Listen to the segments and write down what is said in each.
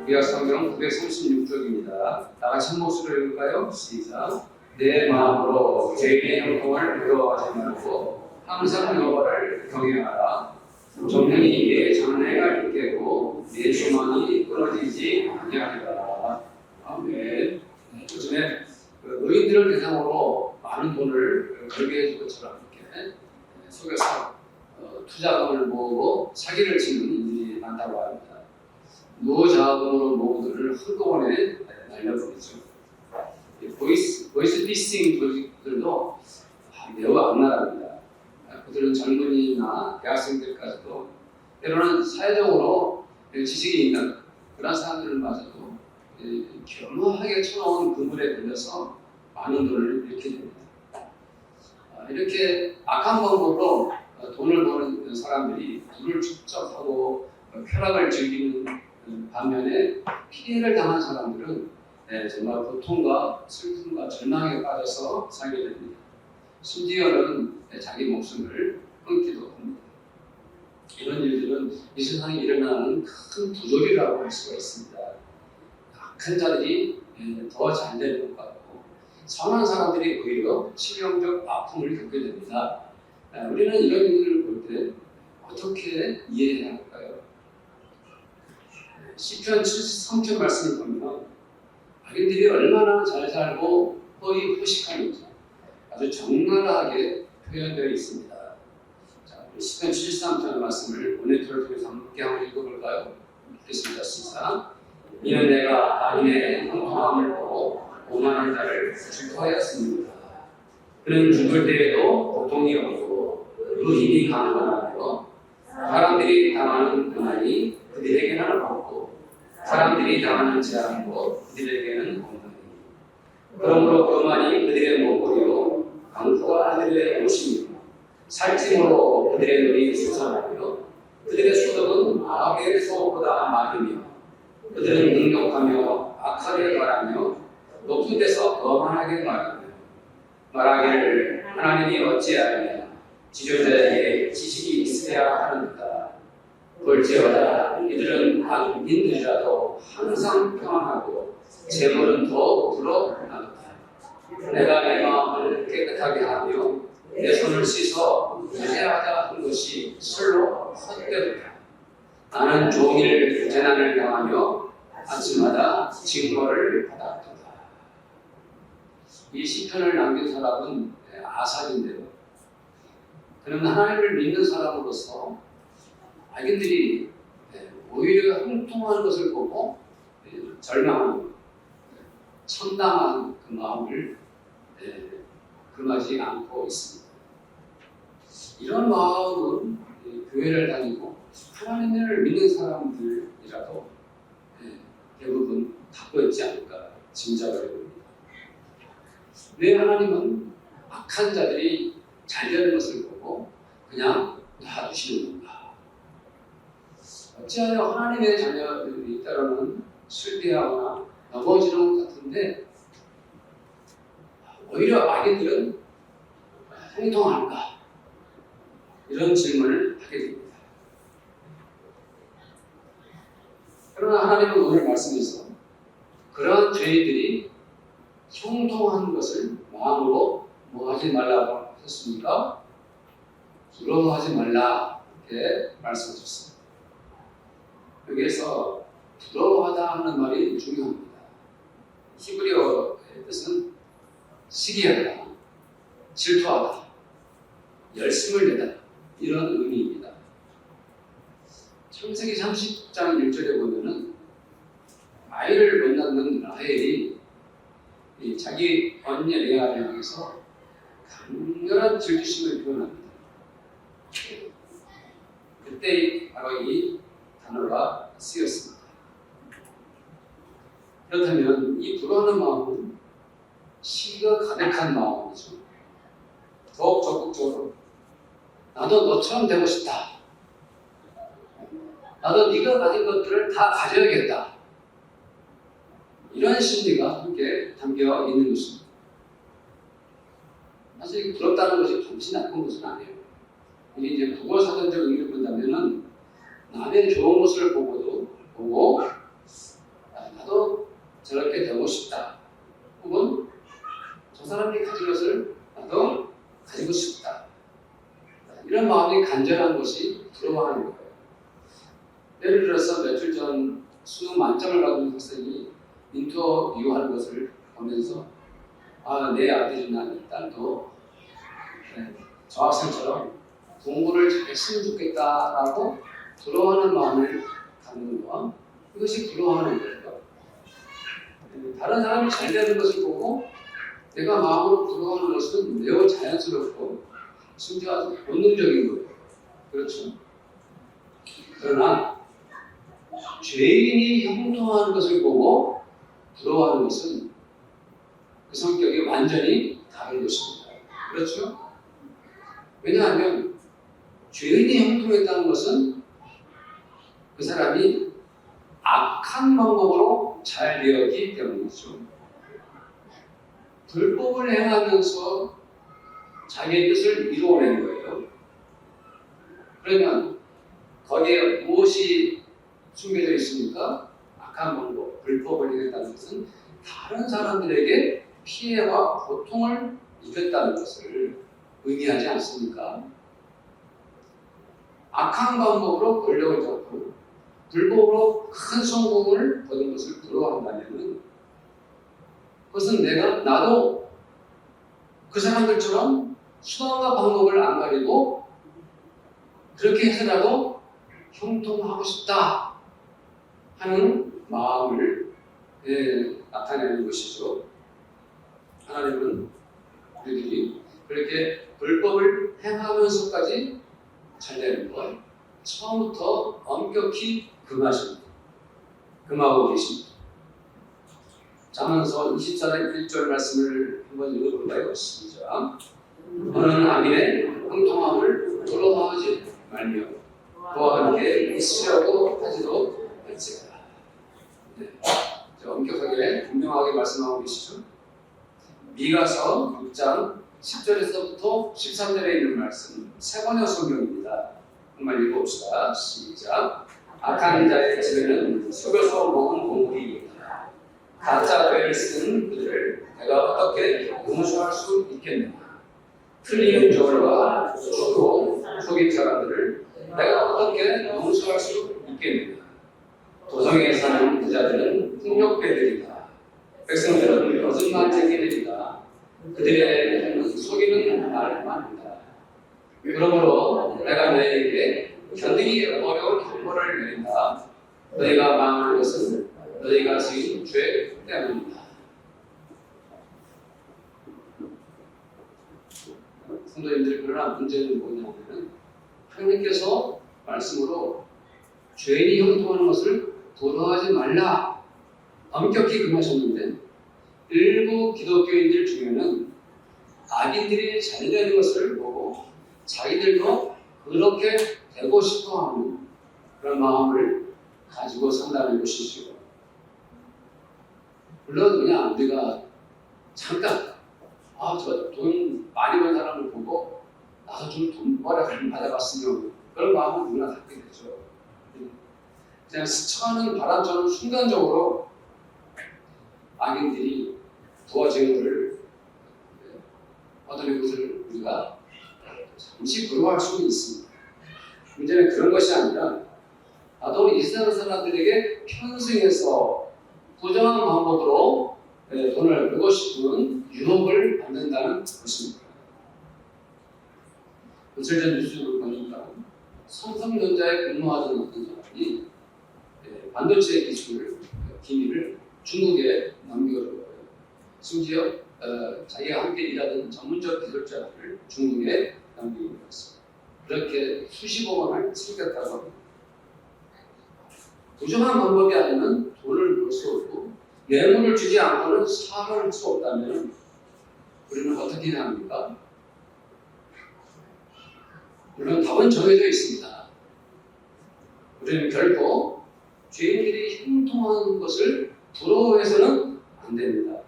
구약성경 936쪽입니다. 다 같이 한 목소리로 읽을까요? 시작. 내 마음으로 죄인의 형통을 부러워하지 말고 항상 여호와를 경외하라. 정령이 내 장래가 있겠고 내 소망이 끊어지지 아니하리라. 아멘. 요즘에 노인들을 대상으로 많은 돈을 걸게 해줄 것처럼 이렇게 속여서 투자금을 모으고 사기를 치는 일이 많다고 합니다. 무자금으로 모은 돈을 한꺼번에 날려버리죠. 보이스 피싱 조직들도 매우 악랄합니다. 그들은 젊은이나 대학생들까지도 때로는 사회적으로 지식이 있는 그런 사람들마저도 겸허하게 쳐놓은 그물에 걸려서 많은 돈을 잃게 됩니다. 이렇게 악한 방법으로 돈을 버는 사람들이 돈을 축적하고 쾌락을 즐기는 반면에 피해를 당한 사람들은 정말 고통과 슬픔과 절망에 빠져서 살게 됩니다. 심지어는 자기 목숨을 끊기도 합니다. 이런 일들은 이 세상에 일어나는 큰 부조리라고 할 수가 있습니다. 악한 자들이 더 잘 되는 것 같고 선한 사람들이 오히려 치명적 아픔을 겪게 됩니다. 우리는 이런 일들을 볼 때 어떻게 이해해야 할까요? 시편 73편 말씀을 보면 악인들이 얼마나 잘 살고 허위 호식하는지 아주 적나라하게 표현되어 있습니다. 자, 시편 73편 말씀을 모니터를 통해서 함께 한번 읽어볼까요? 읽겠습니다. 시작. 이는 내가 악인의 형통함을 보고 오만한 자를 질투하였습니다. 그는 죽을 때에도 고통이 없고 그 힘이 강건하며 사람들이 당하는 고난이 그들에게는 없고 사람들이 당하는 재앙도 그들에게는 없나니 그러므로 그만이 그들의 목걸이요 강포가 그들의 옷이며 살찜으로 그들의 눈이 수선하며 그들의 소득은 악의 소보다 많으며 그들은 능력하며 악하게 말하며 높은 데서 거만하게 말하기를 하나님이 어찌하느냐 지존자에게 지식이 있어야 하는가. 볼지어다 이들은 악인들이라도 항상 평안하고 재물은 더 불어나도다. 내가 내 마음을 깨끗하게 하며 내 손을 씻어 유죄하다 한 것이 술로 헛되도다. 나는 종일 재난을 당하며 아침마다 징벌을 받았도다. 이 시편을 남긴 사람은 아삽인데요. 그는 하나님을 믿는 사람으로서 악인들이 오히려 형통하는 것을 보고 절망하는 천당한 그 마음을 금하지 않고 있습니다. 이런 마음은 교회를 다니고 하나님을 믿는 사람들이라도 대부분 갖고 있지 않을까 짐작을 해봅니다. 왜 하나님은 악한 자들이 잘 되는 것을 보고 그냥 놔두시는 건가? 어찌하여 하나님의 자녀들이 때로는 실패하거나 넘어지는 것 같은데 오히려 악인들은 형통할까? 이런 질문을 하게 됩니다. 그러나 하나님은 오늘 말씀에서 그러한 죄인들이 형통한 것을 마음으로 뭐 하지 말라고 하셨습니까? 부러워하지 말라 이렇게 말씀하셨습니다. 여기에서 부러워하다 하는 말이 중요합니다. 히브리어의 뜻은 시기하다, 질투하다, 열심을 내다 이런 의미입니다. 창세기 30장 1절에 보면은 아이를 못 낳는 라헬이 자기 언니 레아를 향해서 강렬한 질투심을 표현합니다. 그때 바로 이 단어가 쓰였습니다. 그렇다면 이 불안한 마음은 시기가 가득한 마음이죠. 더욱 적극적으로 나도 너처럼 되고 싶다. 나도 네가 가진 것들을 다 가져야겠다. 이런 심리가 함께 담겨 있는 것입니다. 사실 부럽다는 것이 반드시 나쁜 것은 아니에요. 이게 이제 국어사전적 의미를 본다면은 남의 좋은 것을 보고 존재하는 것이 부러워하는 거예요. 예를 들어서 며칠 전 수능 만점을 받은 학생이 인터뷰하는 것을 보면서 내 아들이나 내 딸도 저 학생처럼 공부를 잘했으면 좋겠다라고 부러워하는 마음을 갖는 거, 이것이 부러워하는 거예요. 다른 사람이 잘 되는 것을 보고 내가 마음으로 부러워하는 것은 매우 자연스럽고 심지어 아주 본능적인 거예요. 그렇죠? 그러나 죄인이 형통하는 것을 보고 부러워하는 것은 그 성격이 완전히 다른 것입니다. 그렇죠? 왜냐하면 죄인이 형통했다는 것은 그 사람이 악한 방법으로 잘 되었기 때문이죠. 불법을 행하면서 자기의 뜻을 이루어낸 거예요. 그러면 거기에 무엇이 숨겨져 있습니까? 악한 방법, 불법을 행했다는 것은 다른 사람들에게 피해와 고통을 입혔다는 것을 의미하지 않습니까? 악한 방법으로 권력을 잡고 불법으로 큰 성공을 거둔 것을 부러워한다면 그것은 나도 그 사람들처럼 수단과 방법을 안 가리고 그렇게 해서라도 형통하고 싶다 하는 마음을 나타내는 것이죠. 하나님은 우리들이 그렇게 불법을 행하면서까지 잘 되는 것 처음부터 엄격히 금하고 계십니다. 잠언서 24장 1절 말씀을 한번 읽어볼까요? 시작. 너는 악인의 형통함을 부러워하지 말며 그와 함께 있으려고 하지도 말지어다. 엄격하게 분명하게 말씀하고 계시죠. 미가서 6장 10절에서부터 13절에 있는 말씀 세 번의 성경입니다. 한번 읽어봅시다. 시작. 악한 자의 집에는 속여서 먹은 공물이 있다. 가짜 죄를 쓴 그들을 내가 어떻게 용서할 수 있겠느냐. 틀리는 저울과 주로 속인 사람들을 내가 어떻게 용서할 수 있겠느냐. 도성에 사는 부자들은 폭력배들이다. 백성들은 거짓말쟁이들이다. 그들의 속이는 말만 한다. 그러므로 내가 너희에게 견디기 어려운 형벌을 내린다. 너희가 망할 것은 너희가 지은 죄 때문이다. 성도님들, 그러나 문제는 뭐냐면 하나님께서 말씀으로 죄인이 형통하는 것을 부러워하지 말라 엄격히 금하셨는데 일부 기독교인들 중에는 악인들이 잘 되는 것을 보고 자기들도 그렇게 되고 싶어하는 그런 마음을 가지고 산다는 것이죠. 물론 그냥 우리가 잠깐 저 돈 많이 번 사람을 보고 나도 좀 돈 벌어를 받아봤으면 그런 마음을 누구나 갖게 되죠. 그냥 스쳐가는 바람처럼 순간적으로 악인들이 도와주는 것을 얻어낸 것을 우리가 잠시 부러워할 수는 있습니다. 문제는 그런 것이 아니라 나도 이 세상 사람들에게 편승해서 부정한 방법으로 돈을 벌고 싶은 유혹을 받는다는 것입니다. 며칠 전 뉴스를 보니까 삼성전자에 근무하던 어떤 사람이 반도체 기밀을 중국에 남겨줘요. 심지어 자기가 함께 일하던 전문적 기술자들을 중국에 남기고 있습니다. 그렇게 수십억 원을 챙겼다고 합니다. 부정한 방법이 아니면 돈을 벌 수 없고 뇌물을 주지 않고는 살아갈 수 없다면 우리는 어떻게 해야 합니까? 물론 답은 정해져 있습니다. 우리는 결코 죄인들이 형통하는 것을 부러워해서는 안 됩니다.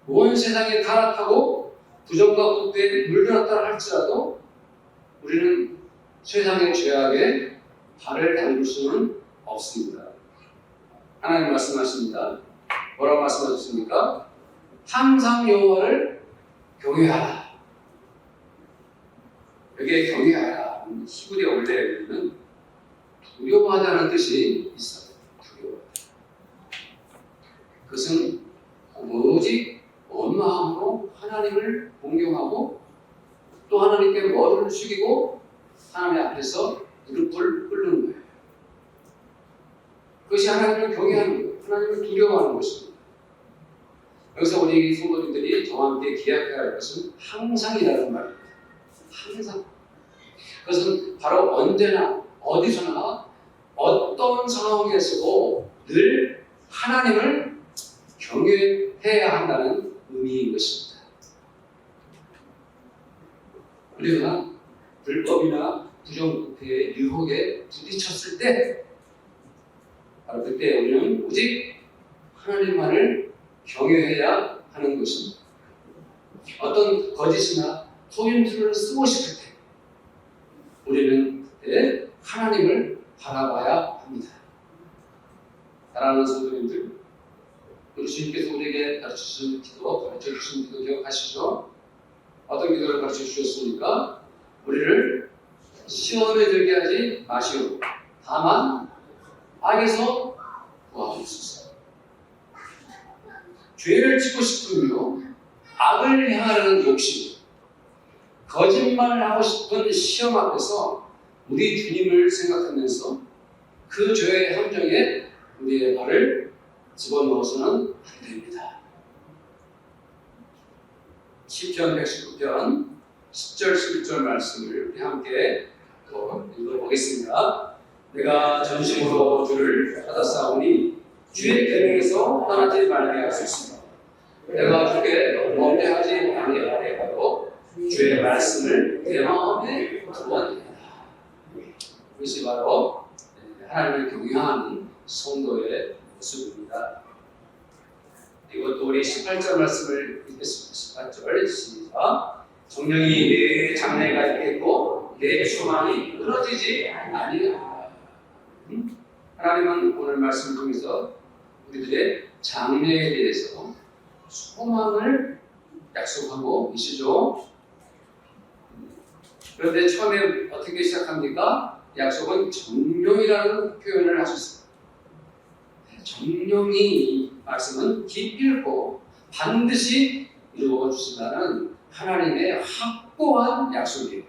온 세상에 타락하고 부정과 국대에 물들었다 할지라도 우리는 세상의 죄악에 발을 담글 수는 없습니다. 하나님 말씀하십니다. 뭐라고 말씀하셨습니까? 항상 여호와를 경외하라. 여기에 경외하라. 히브리 원래에는 두려워하다는 뜻이 있어요. 두려워. 그것은 오직 온 마음으로 하나님을 공경하고 또 하나님께 머리를 숙이고 하나님 앞에서 무릎을 꿇는 거예요. 그것이 하나님을 경외하는 거예요. 하나님을 두려워하는 것입니다. 여기서 우리 성도님들이 저와 함께 기억해야 할 것은 항상이라는 말입니다. 항상. 그것은 바로 언제나 어디서나 어떤 상황에서도 늘 하나님을 경외해야 한다는 의미인 것입니다. 우리가 불법이나 부정부패의 유혹에 부딪혔을 때 바로 그때 우리는 오직 하나님만을 경외해야 하는 것입니다. 어떤 거짓이나 속임수를 쓰고 싶을 때 우리는 그때 하나님을 바라봐야 합니다. 사랑하는 성도님들, 우리 주님께서 우리에게 가르쳐주신 기도 기억하시죠? 어떤 기도를 가르쳐 주셨습니까? 우리를 시험에 들게 하지 마시오. 다만 악에서 구하옵소서. 죄를 짓고 싶으며 악을 행하려는 욕심, 거짓말을 하고 싶은 시험 앞에서 우리 주님을 생각하면서 그 죄의 함정에 우리의 발을 집어넣어서는 안 됩니다. 시편 119편 10절 11절 말씀을 우리 함께 읽어보겠습니다. 내가 전심으로 주를 받았사오니 주의 계명에서 떠나지 말게 하소서. 내가 주께 범죄하지 아니하려고 주의 말씀을 내 마음에 두었느니라. 이것이 바로 하나님을 경외하는 성도의 모습입니다. 이것도 우리 18절 말씀을 읽겠습니다. 18절 시작. 정령이 내 장래가 있겠고 내 소망이 끊어지지 아니하리라. 하나님은 오늘 말씀을 통해서 우리들의 장래에 대해서 소망을 약속하고 계시죠. 그런데 처음에 어떻게 시작합니까? 약속은 정령이라는 표현을 하셨어요. 정령이 이 말씀은 기필코 반드시 이루어 주신다는 하나님의 확고한 약속이에요.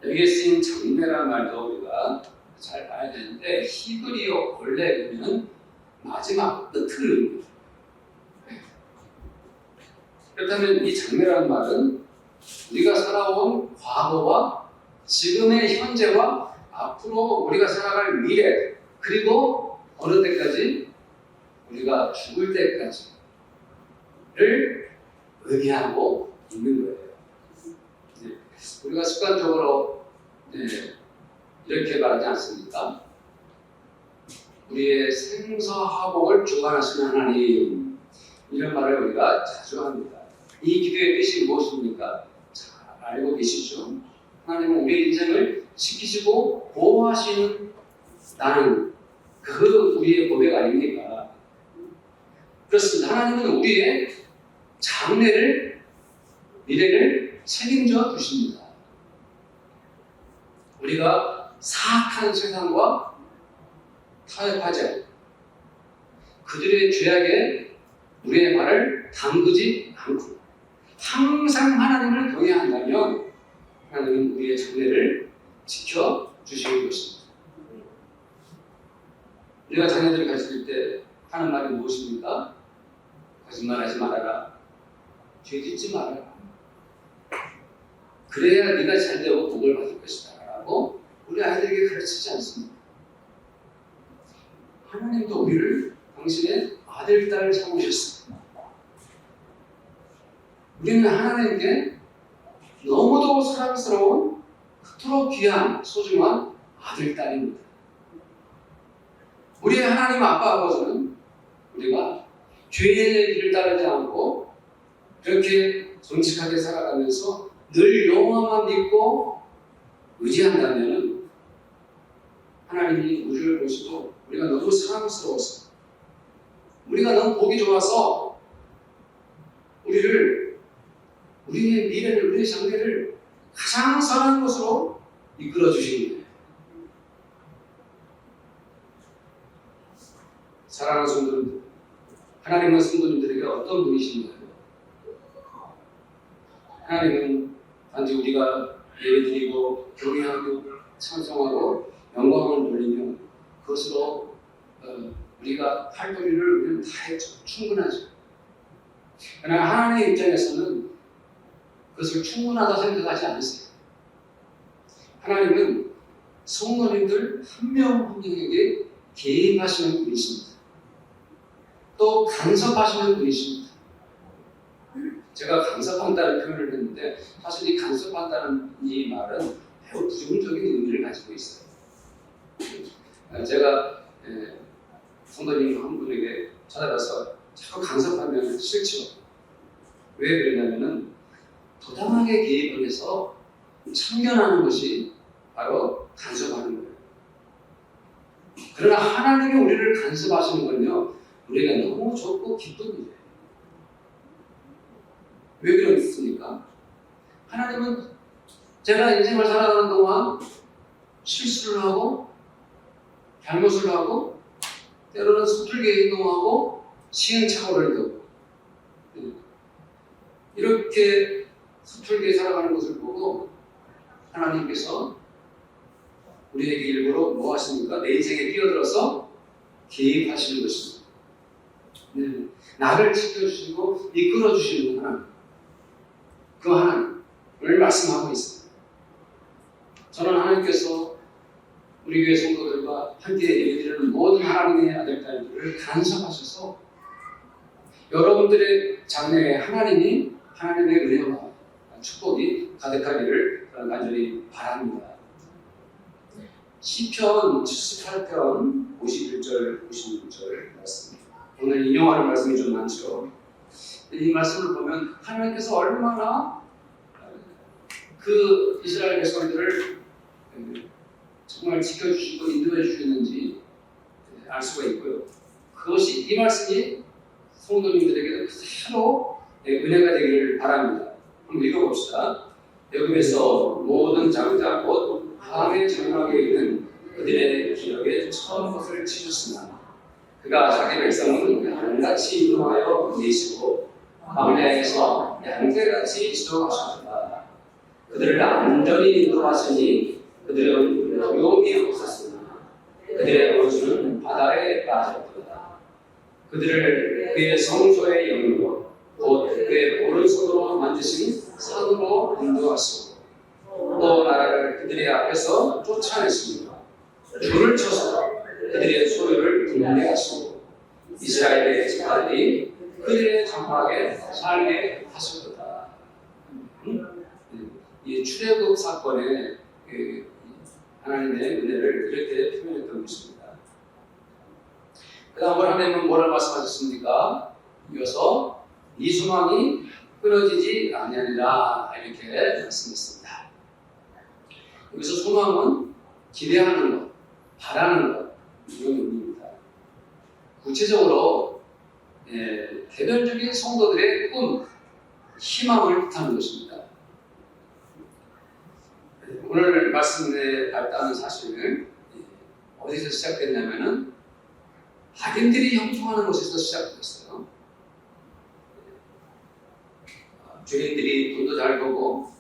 여기에 쓰인 장래라는 말도 우리가 잘 봐야 되는데 히브리어 원래 의미는 마지막 끝을 의미해요. 그렇다면 이 장래라는 말은 우리가 살아온 과거와 지금의 현재와 앞으로 우리가 살아갈 미래 그리고 어느 때까지 우리가 죽을 때까지를 의미하고 있는 거예요. 우리가 습관적으로 이렇게 말하지 않습니까? 우리의 생사화복을 주관하시는 하나님, 이런 말을 우리가 자주 합니다. 이 기도의 뜻이 무엇입니까? 잘 알고 계시죠? 하나님은 우리의 인생을 지키시고 보호하시는 나는 그 우리의 고백 아닙니까? 그렇습니다. 하나님은 우리의 장래를, 미래를 책임져 주십니다. 우리가 사악한 세상과 타협하지 않고 그들의 죄악에 우리의 발을 담그지 않고 항상 하나님을 경외한다면 하나님은 우리의 장래를 지켜주시는 것입니다. 우리가 자녀들을 가르칠 때 하는 말이 무엇입니까? 거짓말하지 말아라. 죄 짓지 말아라. 그래야 네가 잘되고 복을 받을 것이다 라고 우리 아이들에게 가르치지 않습니다. 하나님도 우리를 당신의 아들, 딸을 삼으셨습니다. 우리는 하나님께 너무도 사랑스러운 그토록 귀한 소중한 아들, 딸입니다. 우리의 하나님 아빠, 아버지는 우리가 죄의 길을 따르지 않고 그렇게 정직하게 살아가면서 늘 여호와만 믿고 의지한다면 하나님이 우리를 보시고 우리가 너무 사랑스러워서 우리가 너무 보기 좋아서 우리의 미래를, 우리의 장래를 가장 선한 곳으로 이끌어 주시는 거예요. 사랑하는 성도님들, 하나님은 성도님들에게 어떤 분이신가요? 하나님은 단지 우리가 예배드리고 경외하고 찬송하고 영광을 돌리면 그것으로 우리가 할 도리를 우리는 다 했죠. 충분하죠. 그러나 하나님의 입장에서는 그것을 충분하다 생각하지 않으세요. 하나님은 성도님들 한 명 한 명에게 개입하시는 분이십니다. 또 간섭하시는 분이십니다. 제가 간섭한다는 표현을 했는데 사실 이 간섭한다는 이 말은 매우 부정적인 의미를 가지고 있어요. 제가 성도님 한 분에게 찾아가서 자꾸 간섭하면 싫죠. 왜 그러냐면은 부당하게 개입을 해서 참견하는 것이 바로 간섭하는 거예요. 그러나 하나님이 우리를 간섭하시는 건요, 우리가 너무 좋고 기쁜 일이에요. 왜 그렇습니까? 하나님은 제가 인생을 살아가는 동안 실수를 하고 잘못을 하고 때로는 서툴게 행동하고 시행착오를 하고 이렇게 서툴게 살아가는 것을 보고 하나님께서 우리에게 일부러 뭐 하십니까? 내 인생에 끼어들어서 개입하시는 것입니다. 나를 지켜주시고 이끌어주시는 하나님, 그 하나님을 말씀하고 있습니다. 저는 하나님께서 우리 교회 성도들과 함께 예배드리는 모든 하나님의 아들딸들을 간섭하셔서 여러분들의 장래에 하나님의 은혜와 축복이 가득하기를 간절히 바랍니다. 시편 78편 51절 56절 말씀입니다. 오늘 인용하는 말씀이 좀 많죠. 이 말씀을 보면 하나님께서 얼마나 그 이스라엘 백성들을 정말 지켜주시고 인도해 주셨는지 알 수가 있고요. 그것이 이 말씀이 성도님들에게 그대로 은혜가 되기를 바랍니다. 한번 읽어봅시다. 여기에서 모든 장자 곧 함의 장막에 있는 그들의 기력에 처음 것을 치셨으나 그가 자기 백성은 양같이 인도하여 내시고 광야에서 양떼같이 지도하셨다. 그들을 안전히 인도하시니 그들은 두려움이 없었으나 그들의 원수는 바다에 빠졌다. 그들을 그의 성소의 영으로 곧 그의 오른손으로 만드신 산으로 인도하시고 또 나라를 그들의 앞에서 쫓아냈습니다. 줄을 쳐서 그들의 소유를 분배하시고 이스라엘의 집안이 그들의 장막에 살게 하셨다. 이 출애굽 사건에 하나님의 은혜를 그렇게 표현했던 것입니다. 그 다음으로 하나님은 뭐를 말씀하셨습니까? 이어서 이 소망이 끊어지지 아니하리라 이렇게 말씀했습니다. 여기서 소망은 기대하는 것, 바라는 것 이런 의미입니다. 구체적으로 개별적인 성도들의 꿈, 희망을 뜻하는 것입니다. 오늘 말씀에 닿았다는 사실은 어디서 시작됐냐면은 악인들이 형통하는 곳에서 시작됐어요. 죄인들이 돈도 잘 벌고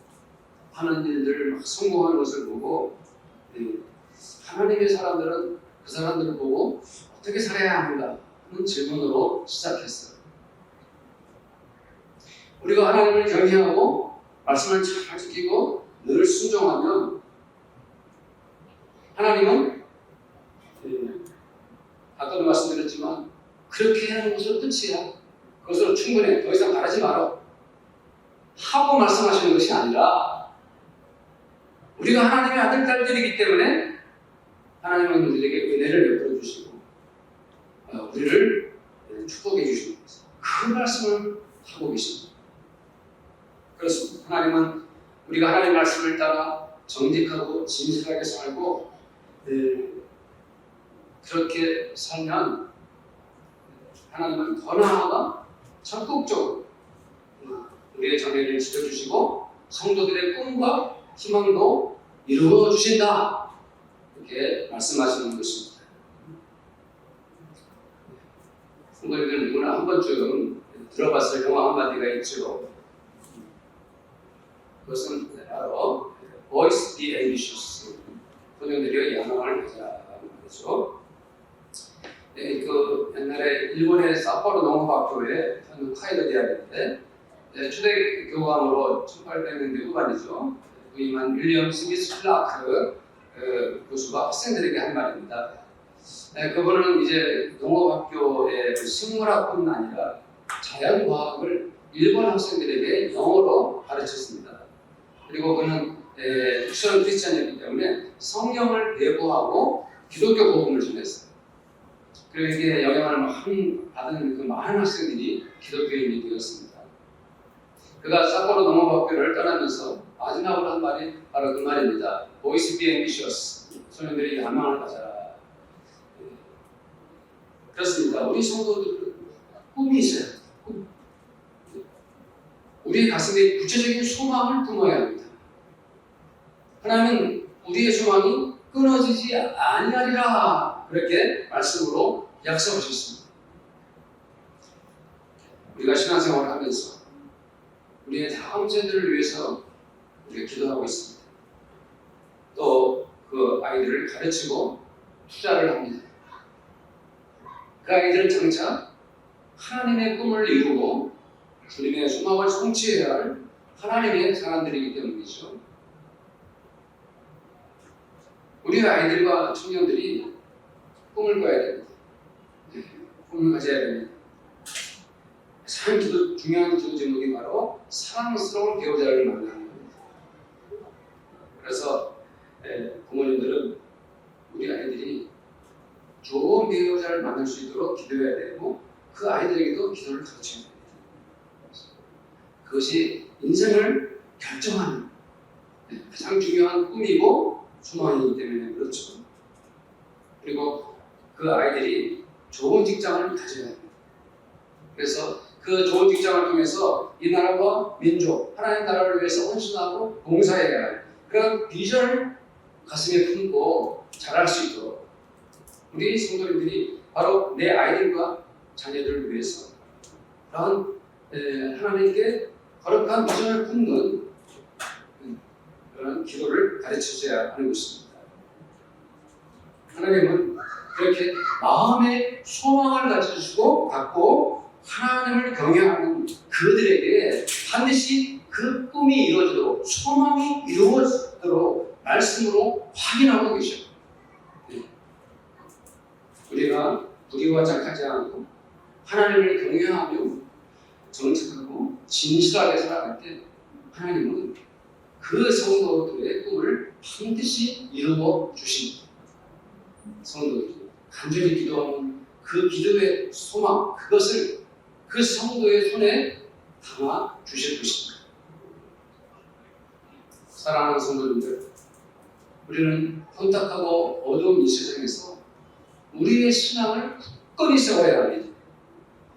하는 일들을 막 성공하는 것을 보고 하나님의 사람들은 그 사람들을 보고 어떻게 살아야 하는가 하는 질문으로 시작했어요. 우리가 하나님을 경외하고 말씀을 잘 지키고 늘 순종하면 하나님은 아까도 말씀드렸지만 그렇게 하는 것으로 끝이야. 그것으로 충분해. 더 이상 바라지 마라. 하고 말씀하시는 것이 아니라 우리가 하나님의 아들, 딸들이기 때문에 하나님은 우리에게 은혜를 베풀어 주시고 우리를 축복해 주시는 것입니다. 그 말씀을 하고 계십니다. 그렇습니다. 하나님은 우리가 하나님의 말씀을 따라 정직하고 진실하게 살고 그렇게 살면 하나님은 더 나아가 적극적으로 우리의 장래를 지켜주시고 성도들의 꿈과 희망도 이루어 주신다. 이렇게 말씀하시는 것입니다. 성도님들 누구나 한 번쯤 들어봤을 영화 한마디가 있죠. 그것은 바로 Boys Be Ambitious. 소년들이 야망을 가져라 말이죠. 네, 그 옛날에 일본의 사포로 농업학교에 한 카이도 대학인데 초대 교감으로 1800년대 후반이죠. 부임한 윌리엄 스미스 클라크 교수가 학생들에게 한 말입니다. 그분은 이제 농업학교의 생물학뿐 아니라 자연과학을 일본 학생들에게 영어로 가르쳤습니다. 그리고 그는 특수한 크리스찬이었기 때문에 성경을 배부하고 기독교 복음을 전했어요. 그리고 이게 영향을 받은 그 많은 학생들이 기독교인이 되었습니다. 그가 사포로 농업학교를 떠나면서 마지막으로 한 말이 바로 그 말입니다. Boys be ambitious. 소년들이 야망을 가져라. 그렇습니다. 우리 성도들은 꿈이 있어요. 우리의 가슴에 구체적인 소망을 품어야 합니다. 하나님은 우리의 소망이 끊어지지 아니하리라 그렇게 말씀으로 약속하셨습니다. 우리가 신앙생활을 하면서 우리의 다음 세대를 위해서 우리가 기도하고 있습니다. 또 그 아이들을 가르치고 투자를 합니다. 그 아이들은 장차 하나님의 꿈을 이루고 주님의 소망을 성취해야 할 하나님의 사람들이기 때문이죠. 우리 아이들과 청년들이 꿈을 꿔야 됩니다. 꿈을 가져야 됩니다. 가장 중요한 기도 제목이 바로 사랑스러운 배우자를 만나는 겁니다. 그래서 부모님들은 우리 아이들이 좋은 배우자를 만날 수 있도록 기도해야 되고 그 아이들에게도 기도를 가르쳐야 됩니다. 그것이 인생을 결정하는 가장 중요한 꿈이고 소망이기 때문에 그렇죠. 그리고 그 아이들이 좋은 직장을 가져야 합니다. 그래서 그 좋은 직장을 통해서 이 나라와 민족, 하나님 나라를 위해서 헌신하고 봉사해야 할 그런 비전을 가슴에 품고 자랄 수 있도록 우리 성도님들이 바로 내 아이들과 자녀들을 위해서 그런 하나님께 거룩한 비전을 품는 그런 기도를 가르쳐줘야 하는 것입니다. 하나님은 그렇게 마음의 소망을 가지시고 갖고 하나님을 경외하는 그들에게 반드시 그 꿈이 이루어지도록 소망이 이루어지도록 말씀으로 확인하고 계셔요. 우리가 불의와 착하지 않고 하나님을 경외하며 정직하고 진실하게 살아갈 때 하나님은 그 성도들의 꿈을 반드시 이루어 주십니다. 성도들이 간절히 기도하는 그 기도의 소망, 그것을 그 성도의 손에 담아 주실 것입니다. 사랑하는 성도님들, 우리는 혼탁하고 어두운 이 세상에서 우리의 신앙을 굳건히 세워야 합니다.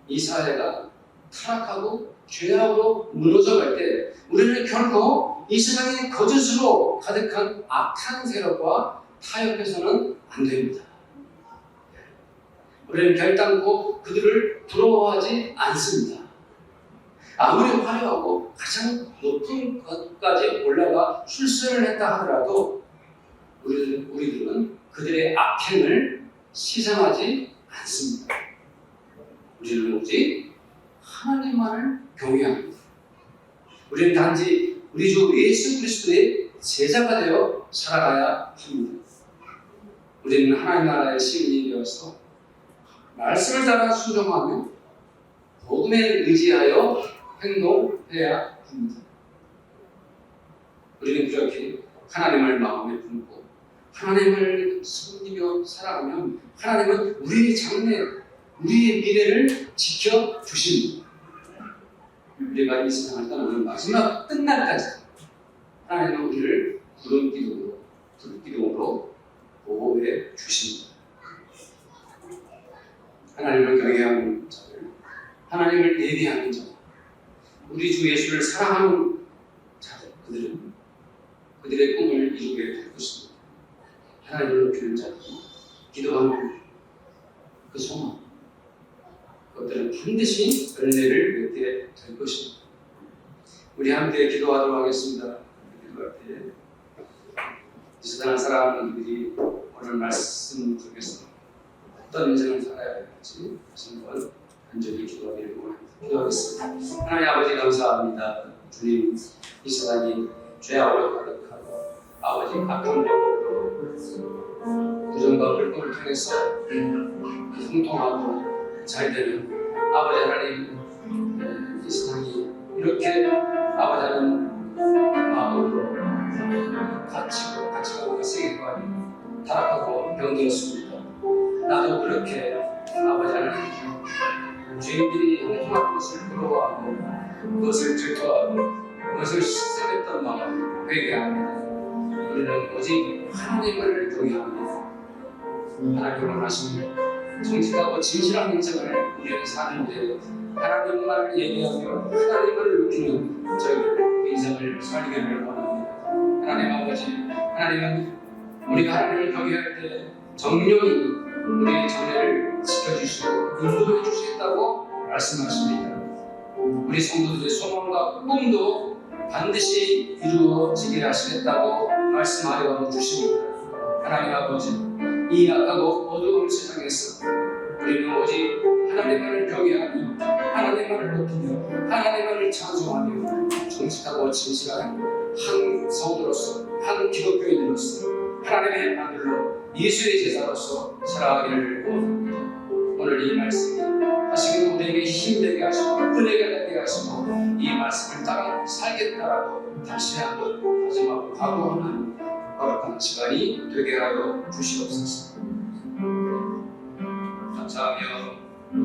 이 사회가 타락하고 죄악으로 무너져갈 때 우리는 결코 이 세상의 거짓으로 가득한 악한 세력과 타협해서는 안 됩니다. 우리는 결단코 그들을 부러워하지 않습니다. 아무리 화려하고 가장 높은 곳까지 올라가 출세를 했다 하더라도 우리들은 그들의 악행을 시상하지 않습니다. 우리는 오직 하나님만을 경외합니다. 우리는 단지 우리 주 예수 그리스도의 제자가 되어 살아가야 합니다. 우리는 하나님 나라의 시민이 되어서 말씀을 따라 순종하며 복음에 의지하여 행동해야 합니다. 우리는 그렇게 하나님을 마음에 품고 하나님을 섬기며 살아가면 하나님은 우리의 장래, 우리의 미래를 지켜주십니다. 우리가 이 세상을 떠나는 마지막 끝날까지 하나님은 우리를 구름 기둥으로 보호해 주십니다. 하나님을 경외하는 자들, 하나님을 예비하는 자들, 우리 주 예수를 사랑하는 자들, 그들이 이루게 될 것입니다. 하나님을 높이는 자, 기도하는 그 소망, 그것들은 반드시 열매를 맺게 될 것입니다. 우리 함께 기도하도록 하겠습니다. 기도할 때 이 세상 사람들이 오늘 말씀 속에서 어떤 인생을 살아야 할지 한번 간절히 기도하기를 원합니다. 기도하겠습니다. 하나님 아버지 감사합니다. 주님, 이 세상이 죄악으로 가득하고 아버지 악한 법으로 부정과 불법을 통해서 형통하고 잘 되는 아버지 하나님, 이 세상이 이렇게 아버지 하나님 마음으로 가치가 세계관이 타락하고 병들었습니다. 나도 그렇게 아버지 하나님 죄인들이 형통한 것을 부러워하고 그것을 질투하고 그것을 실생했던 마음 회개합니다. 우리는 오직 하나님을 경외합니다. 하나님을 원하십니다. 정직하고 진실한 인생을 우리는 사는데 하나님만 얘기하며 하나님을 높이는 저희들 그 인생을 살기를 원합니다. 하나님 아버지, 하나님은 우리가 하나님을 경외할 때 정령이 우리의 장래를 지켜주시고 인도해 주시겠다고 말씀하십니다. 우리 성도들의 소망과 꿈도 반드시 이루어지게 하시겠다고 말씀하여 주십니다. 하나님 아버지, 이 악하고 어두운 세상에서 우리는 오직 하나님만을 경외하며 하나님만을 높이며 하나님만을 찬송하며 정직하고 진실한 한 성도로서 한 기독교인으로서 하나님의 아들로 예수의 제자로서 살아가기를 원합니다. 오늘 이 말씀이 다시금 우리에게 힘되게 하시고 은혜가 되게 하시고 이 말씀을 따라 살겠다라고 다시 한번 다짐하고 각오하는 거룩한 시간이 되게 하여 주시옵소서. 감사하며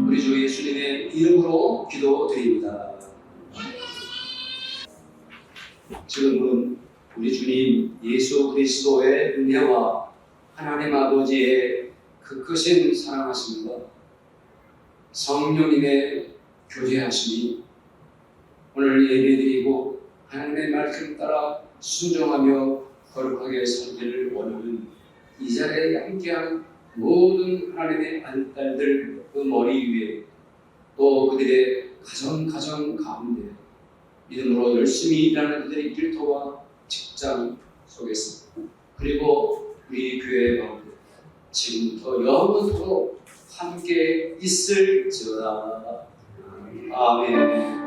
우리 주 예수님의 이름으로 기도드립니다. 지금은 우리 주님 예수 그리스도의 은혜와 하나님 아버지의 그 크신 사랑하심과 성령님의 교제하심이 오늘 예배드리고 하나님의 말씀 따라 순종하며 거룩하게 살기를 원하는 이 자리에 함께한 모든 하나님의 아들딸들 그 머리 위에 또 그들의 가정 가운데 믿음으로 열심히 일하는 그들의 일터와 직장 속에서 그리고 우리 교회 가운데 지금부터 영원토록 함께 있을지어다. 아멘.